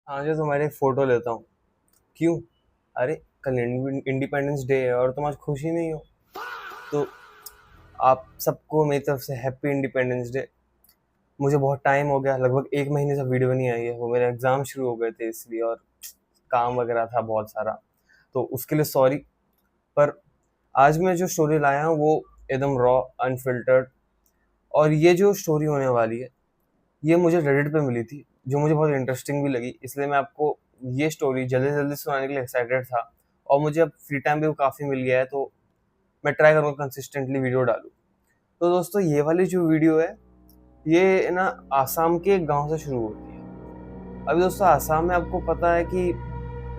हाँ जो तुम्हारी फोटो लेता हूँ। क्यों? अरे कल इंडिपेंडेंस डे है और तुम आज खुशी नहीं हो। तो आप सबको मेरी तरफ से हैप्पी इंडिपेंडेंस डे। मुझे बहुत टाइम हो गया, लगभग एक महीने से वीडियो नहीं आई है। वो मेरे एग्जाम शुरू हो गए थे इसलिए, और काम वगैरह था बहुत सारा, तो उसके लिए सॉरी। पर आज मैं जो स्टोरी लाया हूँ वो एकदम रॉ, अनफिल्टर्ड। और ये जो स्टोरी होने वाली है ये मुझे रेडिट पे मिली थी, जो मुझे बहुत इंटरेस्टिंग भी लगी, इसलिए मैं आपको ये स्टोरी जल्दी जल्दी सुनाने के लिए एक्साइटेड था। और मुझे अब फ्री टाइम भी काफ़ी मिल गया है, तो मैं ट्राई करूँगा कंसिस्टेंटली वीडियो डालूँ। तो दोस्तों ये वाली जो वीडियो है ये ना आसाम के एक गांव से शुरू होती है। अभी दोस्तों आसाम में आपको पता है कि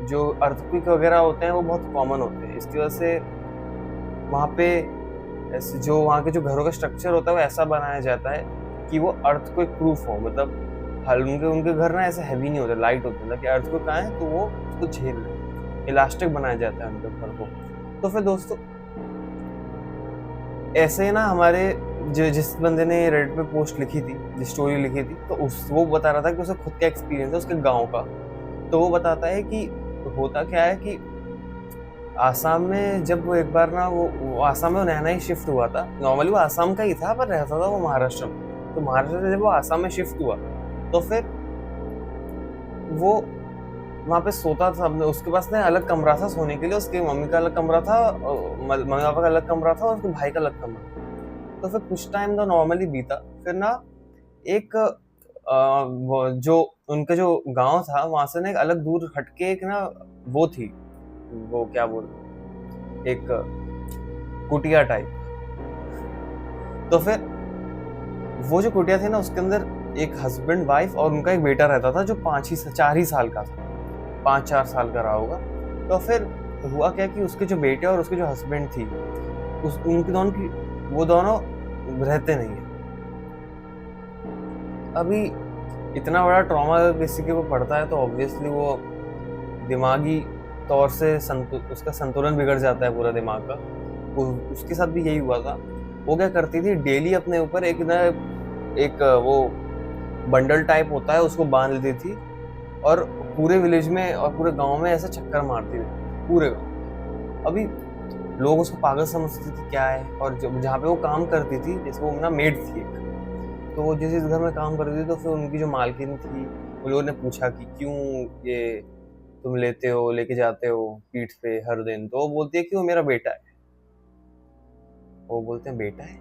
जो अर्थक्वेक वगैरह होते हैं वो बहुत कॉमन होते हैं। इसकी वजह से वहाँ पे ऐसे जो वहाँ के जो घरों का स्ट्रक्चर होता है वो ऐसा बनाया जाता है कि वो अर्थक्वेक प्रूफ हो। मतलब उनके उनके घर ना ऐसे हैवी नहीं होते, लाइट होते हैं, ताकि अर्थक्वेक आए तो वो उसको झेल ले। इलास्टिक बनाया जाता है उनके घर को। तो फिर दोस्तों ऐसे ही ना हमारे जिस बंदे ने रेडिट पे पोस्ट लिखी थी, जिस स्टोरी लिखी थी, तो वो बता रहा था कि उसे खुद का एक्सपीरियंस है उसके गाँव का। तो वो बताता है कि होता क्या है कि आसाम में जब वो एक बार ना वो आसाम में नया नया शिफ्ट हुआ था। नॉर्मली वो आसाम का ही था पर रहता था वो महाराष्ट्र में। तो महाराष्ट्र से जब वो आसाम में शिफ्ट हुआ तो फिर वो वहाँ पे सोता था। अपने उसके पास ना अलग कमरा था सोने के लिए। उसके मम्मी का अलग कमरा था, मम्मी पापा का अलग कमरा था, और उसके भाई का अलग कमरा था। तो फिर कुछ टाइम तो नॉर्मली बीता। फिर ना एक जो उनका जो गांव था वहां से ना एक अलग दूर हटके एक ना वो थी, वो क्या बोलते, एक कुटिया टाइप। तो फिर वो जो कुटिया थी ना उसके अंदर एक हस्बैंड वाइफ और उनका एक बेटा रहता था जो 4 ही साल का था, 5-4 साल का रहा होगा। तो फिर हुआ क्या कि उसके जो बेटे और उसके जो हस्बैंड थी उनकी दोनों की वो दोनों रहते नहीं है। अभी इतना बड़ा ट्रॉमा अगर किसी के ऊपर पड़ता है तो ऑब्वियसली वो दिमागी तौर से उसका संतुलन बिगड़ जाता है पूरा दिमाग का। उसके साथ भी यही हुआ था। वो क्या करती थी, डेली अपने ऊपर एक वो बंडल टाइप होता है उसको बांध लेती थी, और पूरे विलेज में और पूरे गांव में ऐसा चक्कर मारती थी पूरे गांव। अभी लोग उसको पागल समझते थे क्या है। और जहाँ पे वो काम करती थी, जैसे वो ना मेड थी एक, तो वो जिस घर में काम करती थी तो फिर उनकी जो मालकिन थी उन लोगों ने पूछा कि क्यों ये तुम लेके जाते हो पीठ पे हर दिन। तो वो बोलती है कि वो मेरा बेटा है। वो बोलते हैं बेटा है?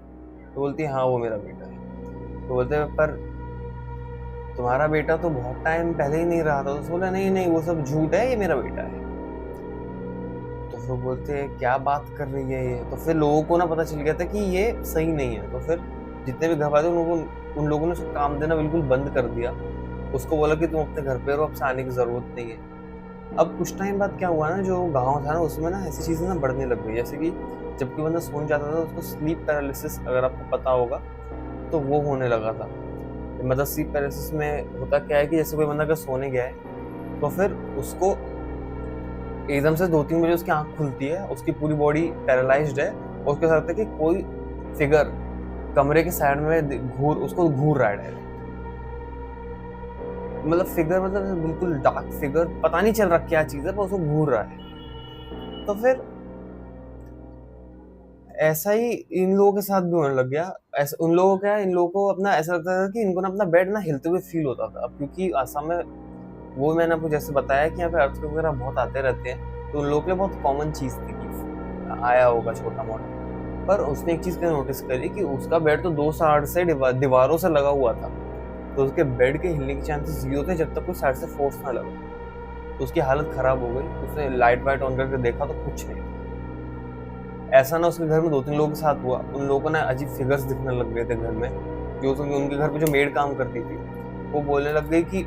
तो बोलती है हाँ वो मेरा बेटा है। तो बोलते हैं पर तुम्हारा बेटा तो बहुत टाइम पहले ही नहीं रहा था। तो बोला नहीं नहीं वो सब झूठ है, ये मेरा बेटा है। तो फिर बोलते हैं क्या बात कर रही है ये। तो फिर लोगों को ना पता चल गया था कि ये सही नहीं है। तो फिर जितने भी घर वाले उन लोगों ने उसको काम देना बिल्कुल बंद कर दिया। उसको बोला कि तुम अपने घर पे रहो, अब से आने की जरूरत नहीं है। अब कुछ टाइम बाद क्या हुआ ना, जो गाँव था ना उसमें ना ऐसी चीजें ना बढ़ने लग गई, जैसे कि जब कोई बंदा सोने जाता था उसको स्लीप पैरालिसिस, अगर आपको पता होगा तो वो होने लगा था। मतलब स्लीप पैरालिसिस में होता क्या है कि जैसे कोई बंदा अगर सोने गया है तो फिर उसको एकदम से 2-3 बजे उसकी आंख खुलती है, उसकी पूरी बॉडी पैरालाइज्ड है, और उसके साथ है कि कोई फिगर कमरे के साइड में उसको घूर रहा है। मतलब फिगर, मतलब बिल्कुल डार्क फिगर, पता नहीं चल रहा क्या चीज है पर उसको घूर रहा है। तो फिर ऐसा ही इन लोगों के साथ भी होने लग गया। ऐसा इन लोगों को अपना ऐसा लगता था कि इनको ना अपना बेड ना हिलते हुए फील होता था। अब क्योंकि आसाम में वो मैंने आपको जैसे बताया कि यहाँ पे अर्थक्वेक वगैरह बहुत आते रहते हैं, तो उन लोगों के लिए बहुत कॉमन चीज थी कि आया होगा छोटा मोटा। पर उसने एक चीज क्या नोटिस करी कि उसका बेड तो 2 साइड से दीवारों से लगा हुआ था। तो उसके बेड के हिलने के चांसेस 0 थे जब तक कोई साइड से फोर्स ना लगा। तो उसकी हालत खराब हो गई। उसने लाइट वाइट ऑन करके देखा तो कुछ नहीं। ऐसा ना उसके घर में 2-3 लोगों के साथ हुआ। उन लोगों को ना अजीब फिगर्स दिखने लग गए थे घर में। जो उनके घर पे जो मेड काम करती थी वो बोलने लग गई कि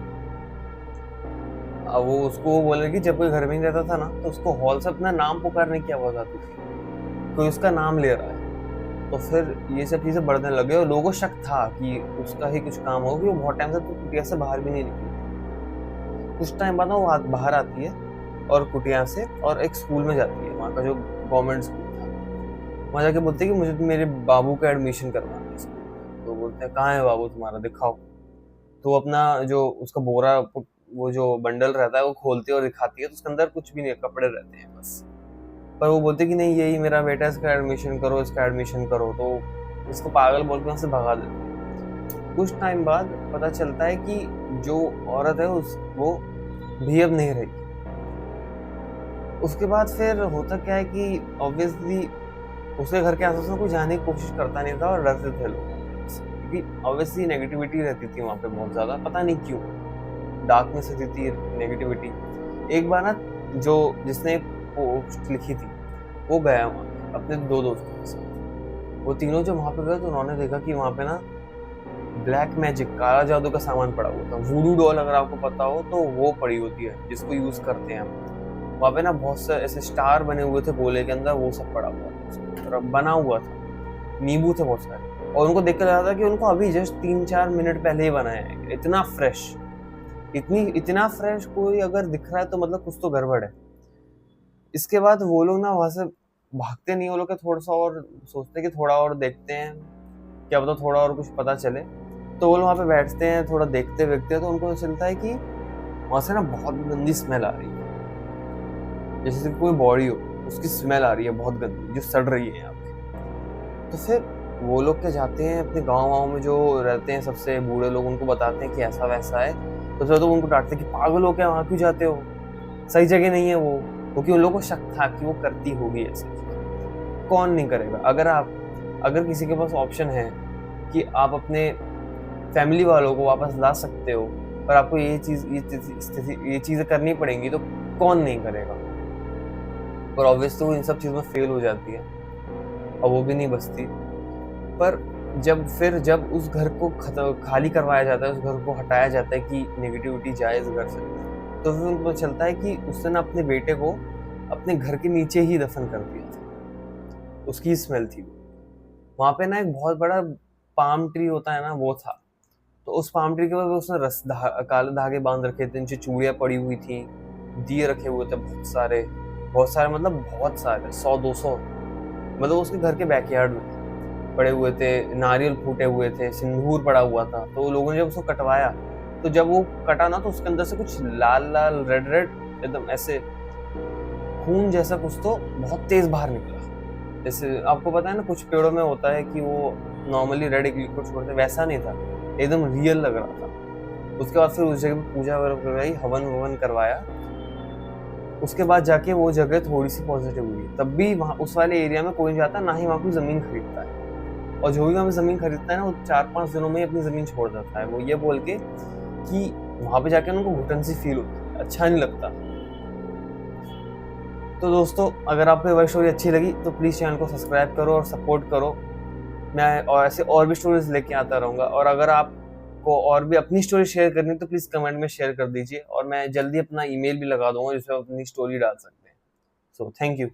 वो उसको बोले कि जब कोई घर में नहीं रहता था ना तो उसको हॉल से अपना नाम पुकारने की आवाज आती थी, कोई उसका नाम ले रहा है। तो फिर ये सब चीजें बढ़ने लगे और लोगों को शक था कि उसका ही कुछ काम हो, कि वो बहुत टाइम से तो कुटिया से बाहर भी नहीं निकली। कुछ टाइम बाद ना वो बाहर आती है और कुटिया से और एक स्कूल में जाती है, वहाँ का जो गवर्नमेंट स्कूल था। वहाँ जाके बोलते हैं कि मुझे तो मेरे बाबू का एडमिशन करवाना है स्कूल में। तो बोलते हैं कहाँ है बाबू तुम्हारा, दिखाओ। तो अपना जो उसका बोरा वो जो बंडल रहता है वो खोलती है और दिखाती है, तो उसके अंदर कुछ भी नहीं, कपड़े रहते हैं बस। पर वो बोलते कि नहीं यही मेरा बेटा है, इसका एडमिशन करो, इसका एडमिशन करो, तो इसको पागल बोल के वहाँ से भगा देते हैं। कुछ टाइम बाद पता चलता है कि जो औरत है वो भी अब नहीं रही। उसके बाद फिर होता क्या है कि ऑब्वियसली उसके घर के आसपास में कोई जाने की कोशिश करता नहीं था और डरते थे लोग, क्योंकि ऑब्वियसली नेगेटिविटी रहती थी वहाँ पे बहुत ज़्यादा, पता नहीं क्यों डार्कनेस रहती थी, नेगेटिविटी। एक बार ना जो जिसने पोस्ट लिखी थी वो गया वहाँ अपने 2 दोस्तों के साथ। वो तीनों जब वहाँ पे गए तो उन्होंने देखा कि वहाँ पे ना ब्लैक मैजिक, काला जादू का सामान पड़ा हुआ था। वूडू डॉल अगर आपको पता हो तो वो पड़ी होती है जिसको यूज़ करते हैं हम। वहाँ पे ना बहुत से ऐसे स्टार बने हुए थे गोले के अंदर, वो सब पड़ा हुआ था, बना हुआ था, नींबू थे बहुत सारे, और उनको देख कर लगा था कि उनको अभी जस्ट 3-4 मिनट पहले ही बनाया है। इतना फ्रेश, इतना फ्रेश कोई अगर दिख रहा है तो मतलब कुछ तो गड़बड़ है। इसके बाद वो लोग ना वहाँ से भागते नहीं, वो लोग थोड़ा सा और सोचते कि थोड़ा और देखते हैं, क्या पता थोड़ा और कुछ पता चले। तो वो लोग वहाँ पे बैठते हैं, थोड़ा देखते हैं, तो उनको चलता है कि वहाँ से ना बहुत गंदी स्मेल आ रही है, जैसे कोई बॉडी हो उसकी स्मेल आ रही है बहुत गंदी, जो सड़ रही है यहाँ पे। तो फिर वो लोग क्या जाते हैं अपने गाँव में जो रहते हैं सबसे बूढ़े लोग, उनको बताते हैं कि ऐसा वैसा है। तो फिर तो उनको डांटते हैं कि पागल हो क्या, वहाँ क्यों जाते हो, सही जगह नहीं है वो, क्योंकि उन लोगों को शक था कि वो करती होगी ऐसे। कौन नहीं करेगा। अगर किसी के पास ऑप्शन है कि आप अपने फैमिली वालों को वापस ला सकते हो और आपको ये चीज़ें करनी पड़ेंगी, तो कौन नहीं करेगा। पर ऑब्वियसली वो इन सब चीज़ों में फेल हो जाती है और वो भी नहीं बचती। पर जब उस घर को खाली करवाया जाता है, उस घर को हटाया जाता है कि नेगेटिविटी जाए इस घर से, तो फिर उनको चलता है कि उसने ना अपने बेटे को अपने घर के नीचे ही दफन कर दिया था, उसकी स्मेल थी। वहाँ पे ना एक बहुत बड़ा पाम ट्री होता है ना, वो था। तो उस पाम ट्री के ऊपर उसने काले धागे बांध रखे थे, नीचे चूड़ियाँ पड़ी हुई थी, दिए रखे हुए थे बहुत सारे मतलब बहुत सारे 100-200, मतलब उसके घर के बैकयार्ड में पड़े हुए थे, नारियल फूटे हुए थे, सिंदूर पड़ा हुआ था। तो लोगों ने जब उसको कटवाया, तो जब वो कटा ना तो उसके अंदर से कुछ लाल लाल रेड एकदम ऐसे खून जैसा कुछ तो बहुत तेज बाहर निकला। जैसे आपको पता है ना कुछ पेड़ों में होता है कि वो नॉर्मली रेड एक लिक्विड छोड़ते, वैसा नहीं था, एकदम रियल लग रहा था। उसके बाद फिर उस जगह पूजा करवाई, हवन करवाया। उसके बाद जाके वो जगह थोड़ी सी पॉजिटिव हुई। तब भी वहाँ उस वाले एरिया में कोई नहीं जाता, ना ही वहाँ कोई ज़मीन खरीदता है। और जो भी वहाँ ज़मीन खरीदता है ना, वो 4-5 दिनों में ही अपनी ज़मीन छोड़ देता है, वो ये बोल के कि वहाँ पे जाके उनको घुटन सी फील होती है, अच्छा नहीं लगता। तो दोस्तों, अगर आपको ये स्टोरी अच्छी लगी तो प्लीज़ चैनल को सब्सक्राइब करो और सपोर्ट करो। मैं और ऐसे और भी स्टोरीज लेके आता रहूँगा। और अगर आपको और भी अपनी स्टोरी शेयर करनी है तो प्लीज़ कमेंट में शेयर कर दीजिए, और मैं जल्दी अपना ईमेल भी लगा दूंगा जिसमें आप अपनी स्टोरी डाल सकते हैं। So thank you.